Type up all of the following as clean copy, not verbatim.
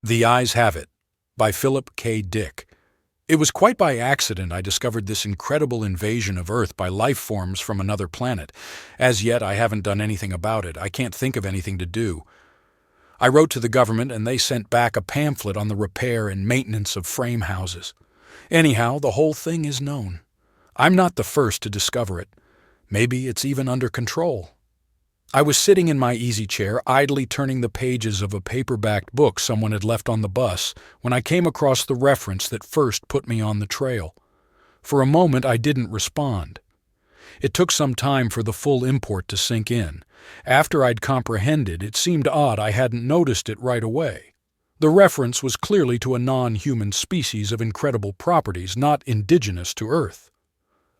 The Eyes Have It, by Philip K. Dick. It was quite by accident I discovered this incredible invasion of Earth by life forms from another planet. As yet, I haven't done anything about it. I can't think of anything to do. I wrote to the government, and they sent back a pamphlet on the repair and maintenance of frame houses. Anyhow, the whole thing is known. I'm not the first to discover it. Maybe it's even under control. I was sitting in my easy chair, idly turning the pages of a paperbacked book someone had left on the bus, when I came across the reference that first put me on the trail. For a moment, I didn't respond. It took some time for the full import to sink in. After I'd comprehended, it seemed odd I hadn't noticed it right away. The reference was clearly to a non-human species of incredible properties not indigenous to Earth.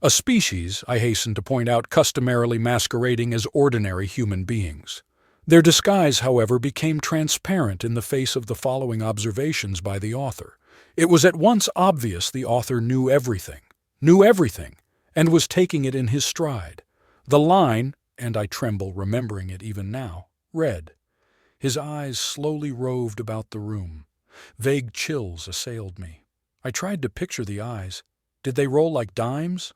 A species, I hasten to point out, customarily masquerading as ordinary human beings. Their disguise, however, became transparent in the face of the following observations by the author. It was at once obvious the author knew everything, and was taking it in his stride. The line, and I tremble remembering it even now, read. His eyes slowly roved about the room. Vague chills assailed me. I tried to picture the eyes. Did they roll like dimes?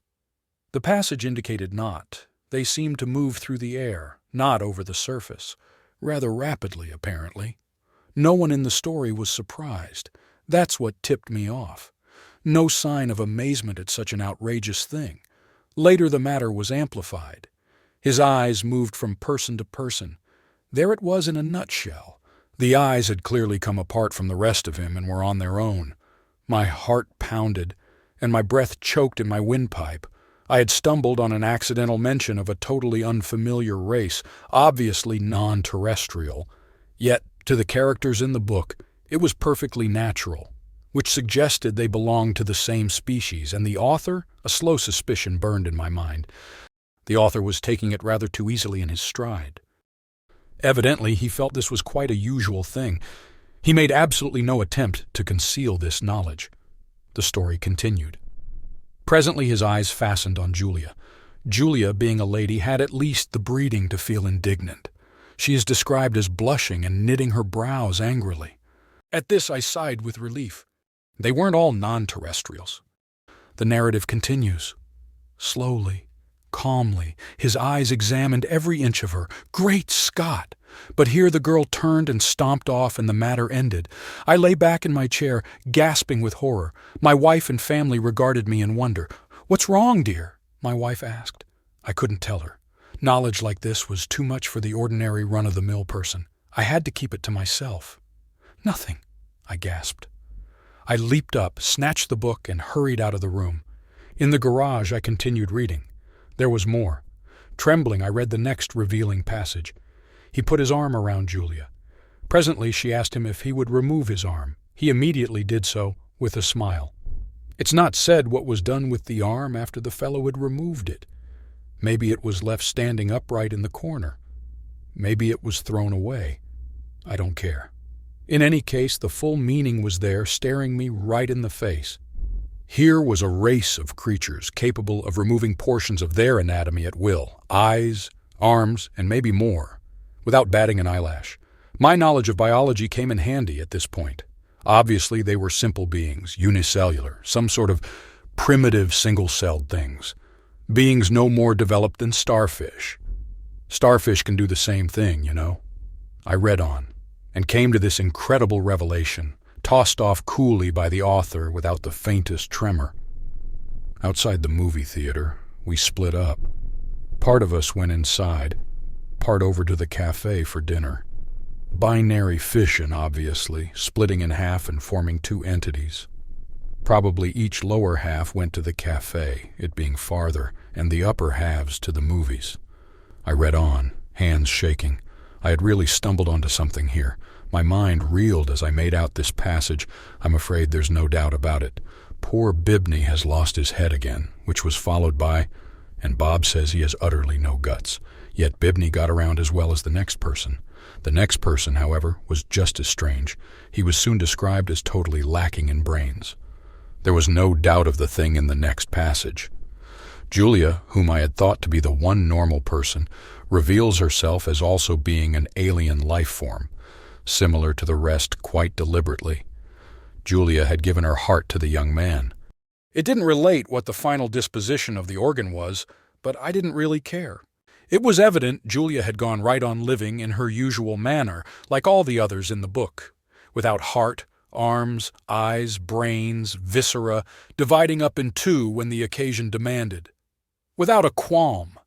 The passage indicated not. They seemed to move through the air, not over the surface. Rather rapidly, apparently. No one in the story was surprised. That's what tipped me off. No sign of amazement at such an outrageous thing. Later the matter was amplified. His eyes moved from person to person. There it was in a nutshell. The eyes had clearly come apart from the rest of him and were on their own. My heart pounded, and my breath choked in my windpipe. I had stumbled on an accidental mention of a totally unfamiliar race, obviously non-terrestrial. Yet, to the characters in the book, it was perfectly natural, which suggested they belonged to the same species, and the author, a slow suspicion burned in my mind. The author was taking it rather too easily in his stride. Evidently, he felt this was quite a usual thing. He made absolutely no attempt to conceal this knowledge. The story continued. Presently his eyes fastened on Julia. Julia, being a lady, had at least the breeding to feel indignant. She is described as blushing and knitting her brows angrily. At this I sighed with relief. They weren't all non-terrestrials. The narrative continues. Slowly, calmly, his eyes examined every inch of her. Great Scott! But here the girl turned and stomped off, and the matter ended. I lay back in my chair, gasping with horror. My wife and family regarded me in wonder. "What's wrong, dear?" my wife asked. I couldn't tell her. Knowledge like this was too much for the ordinary run-of-the-mill person. I had to keep it to myself. "Nothing," I gasped. I leaped up, snatched the book, and hurried out of the room. In the garage, I continued reading. There was more. Trembling, I read the next revealing passage. He put his arm around Julia. Presently, she asked him if he would remove his arm. He immediately did so, with a smile. It's not said what was done with the arm after the fellow had removed it. Maybe it was left standing upright in the corner. Maybe it was thrown away. I don't care. In any case, the full meaning was there, staring me right in the face. Here was a race of creatures capable of removing portions of their anatomy at will, eyes, arms, and maybe more, without batting an eyelash. My knowledge of biology came in handy at this point. Obviously, they were simple beings, unicellular, some sort of primitive single-celled things. Beings no more developed than starfish. Starfish can do the same thing, you know. I read on, and came to this incredible revelation, tossed off coolly by the author without the faintest tremor. Outside the movie theater, we split up. Part of us went inside, part over to the cafe for dinner. Binary fission, obviously, splitting in half and forming two entities. Probably each lower half went to the cafe, it being farther, and the upper halves to the movies. I read on, hands shaking. I had really stumbled onto something here. My mind reeled as I made out this passage. I'm afraid there's no doubt about it. Poor Bibney has lost his head again, which was followed by, and Bob says he has utterly no guts. Yet Bibney got around as well as the next person. The next person, however, was just as strange. He was soon described as totally lacking in brains. There was no doubt of the thing in the next passage. Julia, whom I had thought to be the one normal person, reveals herself as also being an alien life form. similar to the rest quite deliberately. Julia had given her heart to the young man. It didn't relate what the final disposition of the organ was, but I didn't really care. It was evident Julia had gone right on living in her usual manner, like all the others in the book, without heart, arms, eyes, brains, viscera, dividing up in two when the occasion demanded. Without a qualm.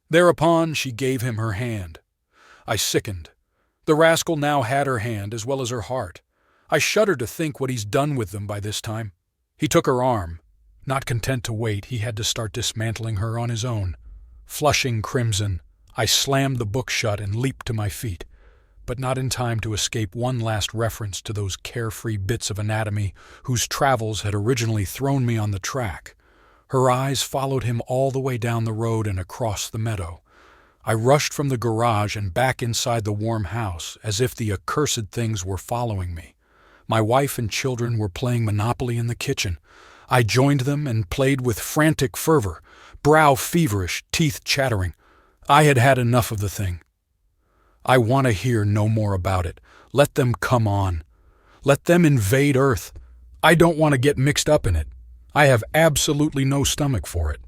Thereupon she gave him her hand. I sickened. The rascal now had her hand as well as her heart. I shuddered to think what he's done with them by this time. He took her arm. Not content to wait, he had to start dismantling her on his own. Flushing crimson, I slammed the book shut and leaped to my feet, but not in time to escape one last reference to those carefree bits of anatomy whose travels had originally thrown me on the track. Her eyes followed him all the way down the road and across the meadow. I rushed from the garage and back inside the warm house as if the accursed things were following me. My wife and children were playing Monopoly in the kitchen. I joined them and played with frantic fervor, brow feverish, teeth chattering. I had had enough of the thing. I want to hear no more about it. Let them come on. Let them invade Earth. I don't want to get mixed up in it. I have absolutely no stomach for it.